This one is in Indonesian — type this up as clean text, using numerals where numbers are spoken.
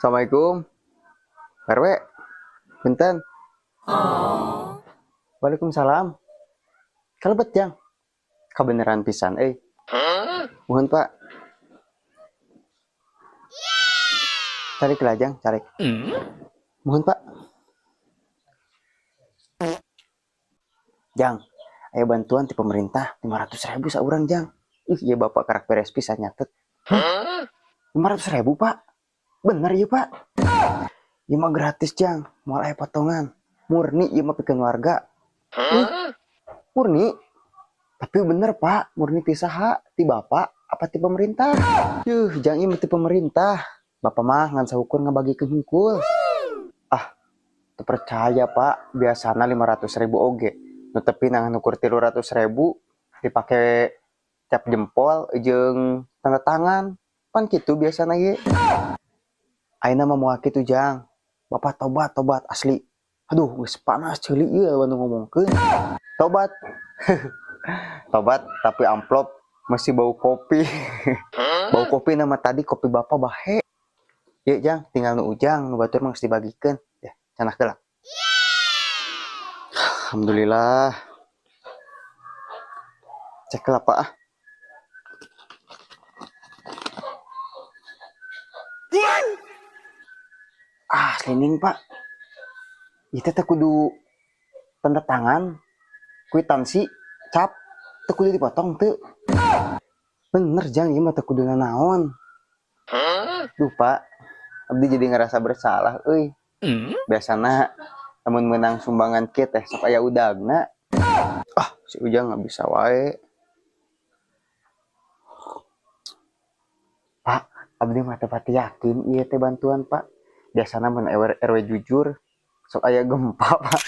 Assalamualaikum. RW, punten. Waalaikumsalam. Kalebet jang. Kabeneran pisan, Mohon Pak. Carik lajang, carik. Mohon Pak. Jang, aya bantuan ti pemerintah 500.000 saurang Jang. Iya Bapak karak beres pisan nyatet. 500.000 Pak. Bener ya Pak. Ieu mah gratis Jang, moal aya potongan. Murni ieu mah pikeun warga. Murni. Tapi bener Pak, murni ti saha? Ti Bapak apa ti pemerintah? Jang ieu mah ti pemerintah. Bapak mah ngan sahukur ngabagikeun hungkul. Teu percaya Pak, biasana 500.000 oge. Nu tepi nangan ukur 300.000 dipake cap jempol jeung tanda tangan. Pan kitu biasana ge. Ayeuna mah moal kitu Jang. Bapak tobat asli. Aduh, geus panas ceuli ieu lawan ngomongkeun. Tobat. Tobat tapi amplop masih bau kopi. Bau kopi nama tadi kopi Bapak bahe. Yuk Jang, tinggal nu ujang, nu batur mah geus dibagikeun. Ya, cenah geula. Alhamdulillah. Cek lah Pak. Slining Pak. Itu teh kudu tanda tangan, kwitansi, cap, teu kudu dipotong teu. Bener Jang, ieu mah teu kudu nanaon. Duh Pak, abdi jadi ngerasa bersalah euy. Biasana lamun menang sumbangan kieu teh sok aya udagna. Si Ujang nggak bisa wae. Pak, abdi mah teu pati yakin ieu teh bantuan Pak. Biasana mun RW jujur sok aya gempa Pak.